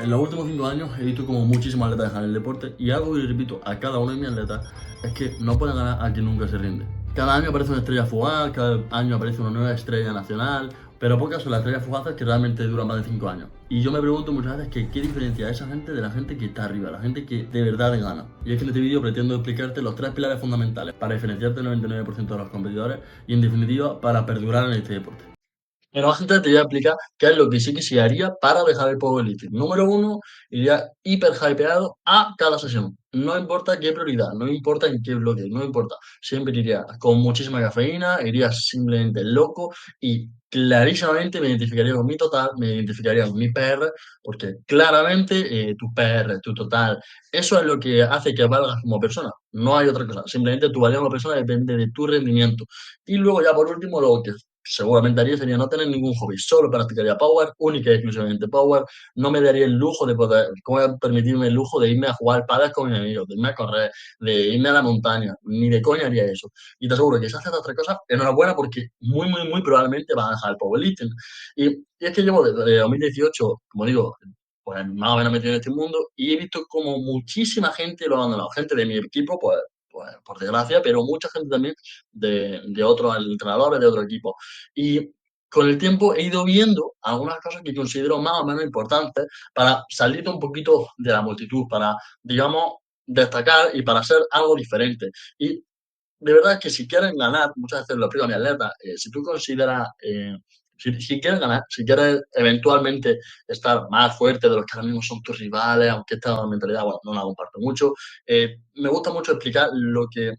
En los últimos 5 años he visto como muchísimos atletas dejan el deporte y algo que le repito a cada uno de mis atletas es que no pueden ganar a quien nunca se rinde. Cada año aparece una estrella fugaz, cada año aparece una nueva estrella nacional, pero pocas son las estrellas fugaces que realmente duran más de 5 años. Y yo me pregunto muchas veces que qué diferencia a esa gente de la gente que está arriba, la gente que de verdad gana. Y es que en este vídeo pretendo explicarte los tres pilares fundamentales para diferenciarte del 99% de los competidores y en definitiva para perdurar en este deporte. Pero antes te voy a explicar qué es lo que sí que se haría para dejar el powerlifting. Número uno, iría hiper hypeado a cada sesión. No importa qué prioridad, no importa en qué bloque, no importa. Siempre iría con muchísima cafeína, iría simplemente loco y clarísimamente me identificaría con mi total, me identificaría con mi PR, porque claramente tu PR, tu total, eso es lo que hace que valgas como persona. No hay otra cosa. Simplemente tu valía como persona depende de tu rendimiento. Y luego ya por último, lo que seguramente haría sería no tener ningún hobby, solo practicaría power, única y exclusivamente power, no me daría el lujo de poder, ¿cómo voy a permitirme el lujo de irme a jugar pádel con mis amigos, de irme a correr, de irme a la montaña? Ni de coña haría eso. Y te aseguro que si haces estas tres cosas, enhorabuena porque muy probablemente vas a dejar el powerlifting. Y es que llevo desde 2018, como digo, pues más o menos metido en este mundo y he visto como muchísima gente lo ha abandonado. Gente de mi equipo, pues por desgracia, pero mucha gente también de otros entrenadores, de otro equipo. Y con el tiempo he ido viendo algunas cosas que considero más o menos importantes para salir un poquito de la multitud, para, digamos, destacar y para hacer algo diferente. Y de verdad que si quieres ganar, muchas veces lo explico a mi atleta, si tú consideras, si quieres ganar, si quieres eventualmente estar más fuerte de los que ahora mismo son tus rivales, aunque esta mentalidad, bueno, no la comparto mucho, me gusta mucho explicar lo que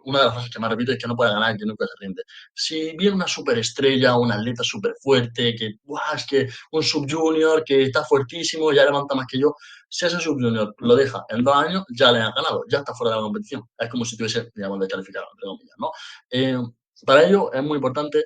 una de las cosas que más repito es que no puede ganar que nunca se rinde. Si viene una superestrella, un atleta súper fuerte, que ¡buah! Es que un subjunior que está fuertísimo, ya levanta más que yo, si ese subjunior lo deja en 2 años, ya le ha ganado, ya está fuera de la competición. Es como si tuviese, digamos, descalificado, entre comillas, ¿no? Eh, para ello es muy importante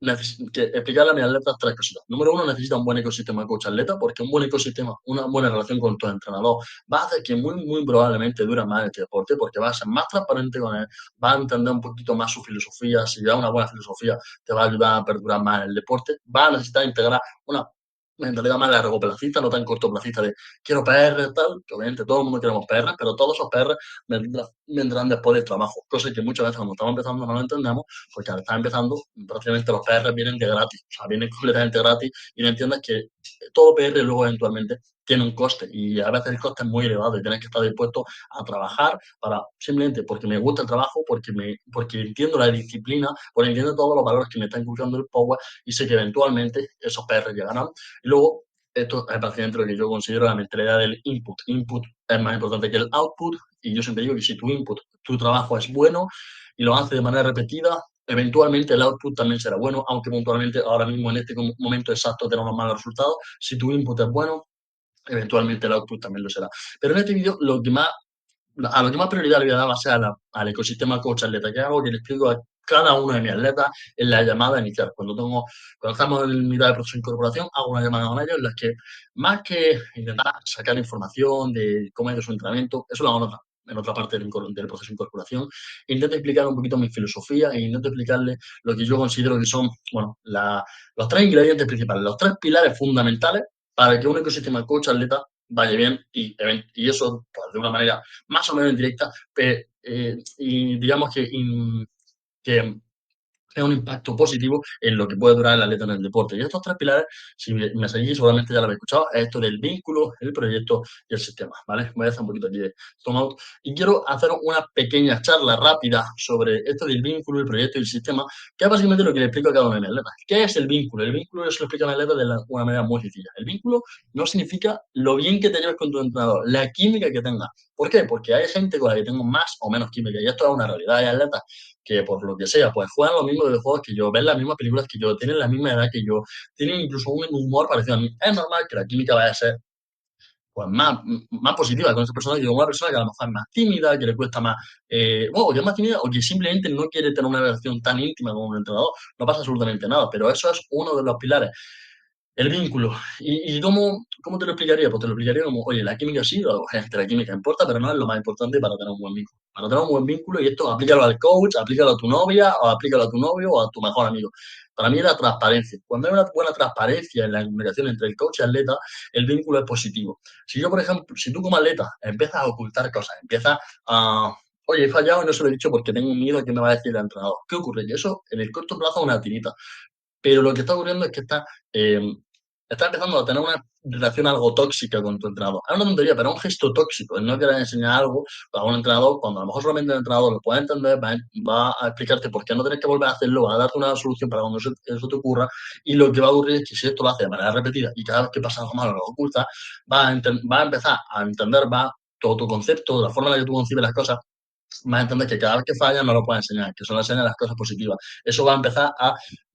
explicarle a mis atletas tres cositas. Número uno, necesita un buen ecosistema coach-atleta, porque un buen ecosistema, una buena relación con tu entrenador, va a hacer que muy probablemente dure más este deporte, porque va a ser más transparente con él, va a entender un poquito más su filosofía. Si da una buena filosofía, te va a ayudar a perdurar más en el deporte. Va a necesitar integrar una mentalidad más largoplacista, no tan cortoplacista de quiero PR, tal, que obviamente todo el mundo queremos PR, pero todos esos PR vendrán después del trabajo, cosa que muchas veces cuando estamos empezando no lo entendemos, porque al estar empezando prácticamente los PR vienen de gratis, o sea, vienen completamente gratis y no entiendes que todo PR luego eventualmente tiene un coste y a veces el coste es muy elevado y tienes que estar dispuesto a trabajar para simplemente porque me gusta el trabajo, porque entiendo la disciplina, porque entiendo todos los valores que me está inculcando el Power y sé que eventualmente esos PR llegarán. Y luego, esto es prácticamente lo que yo considero la mentalidad del input. Input es más importante que el output y yo siempre digo que si tu input, tu trabajo es bueno y lo haces de manera repetida, eventualmente el output también será bueno, aunque puntualmente ahora mismo en este momento exacto tenemos malos resultados. Si tu input es bueno, eventualmente el output también lo será. Pero en este vídeo a lo que más prioridad le voy a dar va a ser al ecosistema coach atleta, que es algo que le explico a cada uno de mis atletas en la llamada inicial. Cuando estamos en mitad del proceso de incorporación, hago una llamada con ellos en la que, más que intentar sacar información de cómo ha ido su entrenamiento, eso lo hago en otra parte del proceso de incorporación, intento explicar un poquito mi filosofía e intento explicarle lo que yo considero que son, bueno, los tres ingredientes principales, los tres pilares fundamentales para que un ecosistema coach atleta vaya bien y eso pues, de una manera más o menos indirecta y digamos que tenga un impacto positivo en lo que puede durar el atleta en el deporte. Y estos tres pilares, si me seguís, seguramente ya lo habéis escuchado, es esto del vínculo, el proyecto y el sistema, ¿vale? Voy a hacer un poquito aquí de zoom out y quiero hacer una pequeña charla rápida sobre esto del vínculo, el proyecto y el sistema, que es básicamente lo que le explico a cada uno de mis atletas. ¿Qué es el vínculo? El vínculo yo se lo explico a mi atleta de una manera muy sencilla. El vínculo no significa lo bien que te lleves con tu entrenador, la química que tengas. ¿Por qué? Porque hay gente con la que tengo más o menos química y esto es una realidad. Hay atletas que por lo que sea, pues juegan los mismos videojuegos que yo, ven las mismas películas que yo, tienen la misma edad que yo, tienen incluso un humor parecido a mí. Es normal que la química vaya a ser pues, más positiva con esa persona que con una persona que a lo mejor es más tímida, que le cuesta más, bueno, que es más tímida o que simplemente no quiere tener una relación tan íntima con un entrenador. No pasa absolutamente nada, pero eso es uno de los pilares El vínculo. ¿Y cómo te lo explicaría? Pues te lo explicaría como, oye, la química sí, obviamente la química importa, pero no es lo más importante para tener un buen vínculo. Para tener un buen vínculo, y esto aplícalo al coach, aplícalo a tu novia, o aplícalo a tu novio, o a tu mejor amigo. Para mí es la transparencia. Cuando hay una buena transparencia en la comunicación entre el coach y el atleta, el vínculo es positivo. Si yo, por ejemplo, si tú como atleta empiezas a ocultar cosas, empiezas a, oye, he fallado y no se lo he dicho porque tengo miedo a que me va a decir el entrenador. ¿Qué ocurre? Que eso en el corto plazo es una tirita. Pero lo que está ocurriendo es que eh, está empezando a tener una relación algo tóxica con tu entrenador. Es una tontería, pero es un gesto tóxico. El no querer enseñar algo a un entrenador, cuando a lo mejor solamente el entrenador lo puede entender, va a explicarte por qué no tienes que volver a hacerlo, va a darte una solución para cuando eso te ocurra. Y lo que va a ocurrir es que si esto lo hace de manera repetida y cada vez que pasa algo malo lo oculta, va a empezar a entender, todo tu concepto, la forma en la que tú concibes las cosas, vas a entender que cada vez que falla no lo puedes enseñar, que solo enseñan las cosas positivas. Eso va a empezar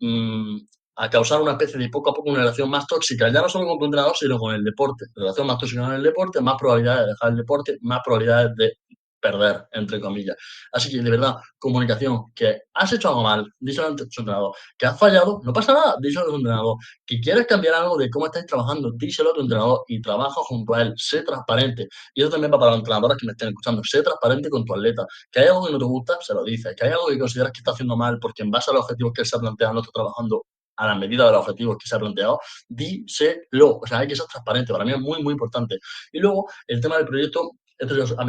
mm, a causar una especie de poco a poco una relación más tóxica, ya no solo con tu entrenador, sino con el deporte. Relación más tóxica con el deporte, más probabilidades de dejar el deporte, más probabilidades de perder, entre comillas. Así que, de verdad, comunicación, que has hecho algo mal, díselo a tu entrenador, que has fallado, no pasa nada, díselo a tu entrenador, que quieres cambiar algo de cómo estáis trabajando, díselo a tu entrenador y trabaja junto a él, sé transparente. Y eso también va para los entrenadores que me estén escuchando, sé transparente con tu atleta, que hay algo que no te gusta, se lo dices, que hay algo que consideras que está haciendo mal porque en base a los objetivos que él se ha planteado no está trabajando a la medida de los objetivos que se ha planteado, díselo. O sea, hay que ser transparente. Para mí es muy, muy importante. Y luego, el tema del proyecto, esto yo a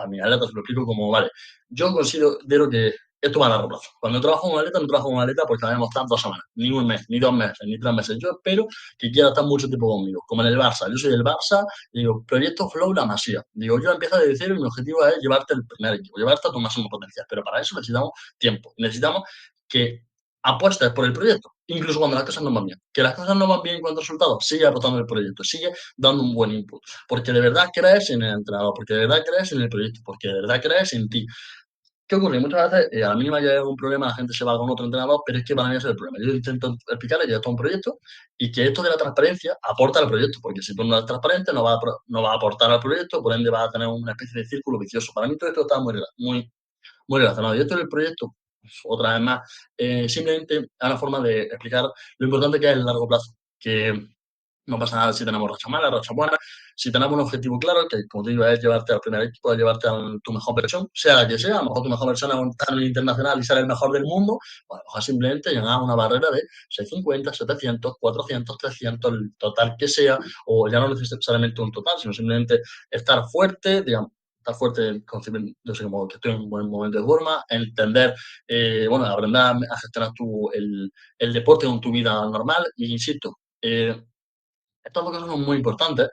mi atleta se lo explico como, vale, yo considero que esto va a largo plazo. Cuando trabajo con un atleta, no trabajo con un atleta porque habíamos estado 2 semanas, ni un mes, ni 2 meses, ni 3 meses. Yo espero que quiera estar mucho tiempo conmigo, como en el Barça. Yo soy del Barça, digo, proyecto Flow La Masía. Digo, yo empiezo desde cero y mi objetivo es llevarte el primer equipo, llevarte a tu máximo potencial. Pero para eso necesitamos tiempo. Necesitamos que apuestas por el proyecto, incluso cuando las cosas no van bien. Que las cosas no van bien en cuanto a resultados, sigue apostando el proyecto, sigue dando un buen input, porque de verdad crees en el entrenador, porque de verdad crees en el proyecto, porque de verdad crees en ti. ¿Qué ocurre? Muchas veces, a la mínima que hay algún problema, la gente se va con otro entrenador, pero es que para mí ese es el problema. Yo intento explicarle que esto es un proyecto y que esto de la transparencia aporta al proyecto, porque si tú no eres transparente, no va a aportar al proyecto, por ende va a tener una especie de círculo vicioso. Para mí todo esto está muy, muy relacionado. Y esto del proyecto, pues, otra vez más, simplemente es una forma de explicar lo importante que es el largo plazo. Que no pasa nada si tenemos racha mala, racha buena. Si tenemos un objetivo claro, que como te digo, es llevarte al primer equipo, es llevarte a tu mejor versión, sea la que sea, a lo mejor tu mejor versión es estar en el internacional y ser el mejor del mundo, pues a lo mejor simplemente llegar a una barrera de 650, 700, 400, 300, el total que sea, o ya no necesariamente un total, sino simplemente estar fuerte, digamos, estar fuerte, yo sé como que estoy en un buen momento de forma, entender, bueno, aprender a gestionar el deporte con tu vida normal, y insisto, estas dos cosas son muy importantes,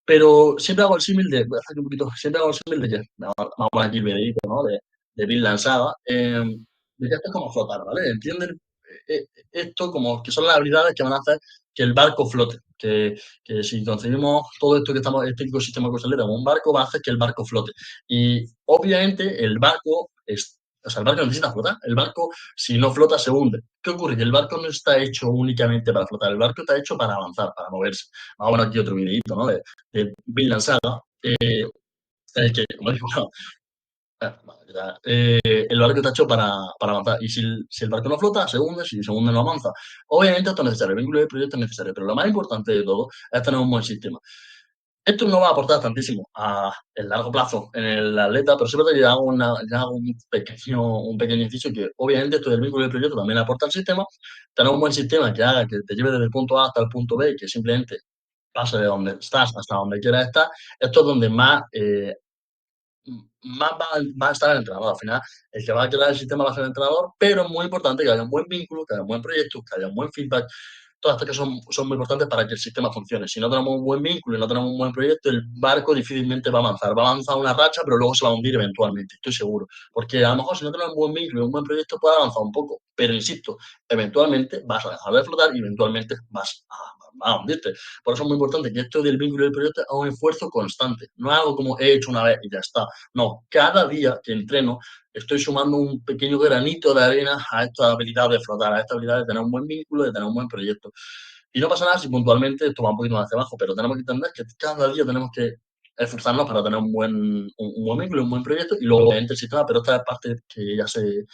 pero siempre hago el símil de, voy a hacer un poquito, siempre hago el símil de que, vamos a poner aquí el videito, ¿no? De Bill Lanzada, de que esto es como flotar, ¿vale? Entienden esto como que son las habilidades que van a hacer que el barco flote, que si concebimos todo esto que estamos, este ecosistema costalero como un barco, va a hacer que el barco flote. Y obviamente o sea, el barco necesita flotar, el barco si no flota se hunde. ¿Qué ocurre? Que el barco no está hecho únicamente para flotar, el barco está hecho para avanzar, para moverse. Vamos a ver aquí otro videito, ¿no? De Vinland Saga, que, como digo, el barco está hecho para avanzar. Y si el barco no flota, se hunde, si se hunde, no avanza. Obviamente esto es necesario, el vínculo de proyecto es necesario, pero lo más importante de todo es tener un buen sistema. Esto no va a aportar tantísimo a el largo plazo en el atleta, pero siempre que ya hago un pequeño inciso que obviamente esto del vínculo de proyecto también aporta al sistema. Tener un buen sistema que haga que te lleve desde el punto A hasta el punto B, que simplemente pase de donde estás hasta donde quieras estar, esto es donde más va a estar el entrenador. Al final, el que va a crear el sistema va a ser el entrenador, pero es muy importante que haya un buen vínculo, que haya un buen proyecto, que haya un buen feedback. Todas estas cosas son muy importantes para que el sistema funcione. Si no tenemos un buen vínculo y no tenemos un buen proyecto, el barco difícilmente va a avanzar. Va a avanzar una racha, pero luego se va a hundir eventualmente, estoy seguro. Porque a lo mejor si no tenemos un buen vínculo y un buen proyecto puede avanzar un poco, pero insisto, eventualmente vas a dejar de flotar y eventualmente vas a hundirte. Por eso es muy importante que esto del vínculo y del proyecto es un esfuerzo constante. No es algo como he hecho una vez y ya está. No, cada día que entreno estoy sumando un pequeño granito de arena a esta habilidad de flotar, a esta habilidad de tener un buen vínculo, de tener un buen proyecto. Y no pasa nada si puntualmente esto va un poquito más hacia abajo, pero tenemos que entender que cada día tenemos que esforzarnos para tener un buen vínculo, un buen proyecto, y luego obviamente el sistema, pero esta es parte que ya se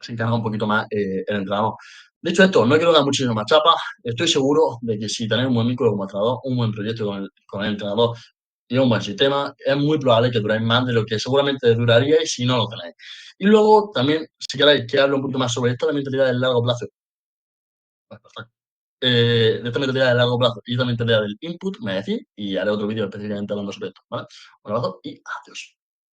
encarga un poquito más el entrenador. Dicho esto, no quiero dar muchísima chapa. Estoy seguro de que si tenéis un buen vínculo como entrenador, un buen proyecto con el entrenador y un buen sistema, es muy probable que duráis más de lo que seguramente duraríais si no lo tenéis. Y luego también, si queréis que hable un poquito más sobre esta mentalidad del largo plazo, de esta mentalidad de largo plazo y esta mentalidad del input, me decís y haré otro vídeo específicamente hablando sobre esto, ¿vale? Un abrazo y adiós.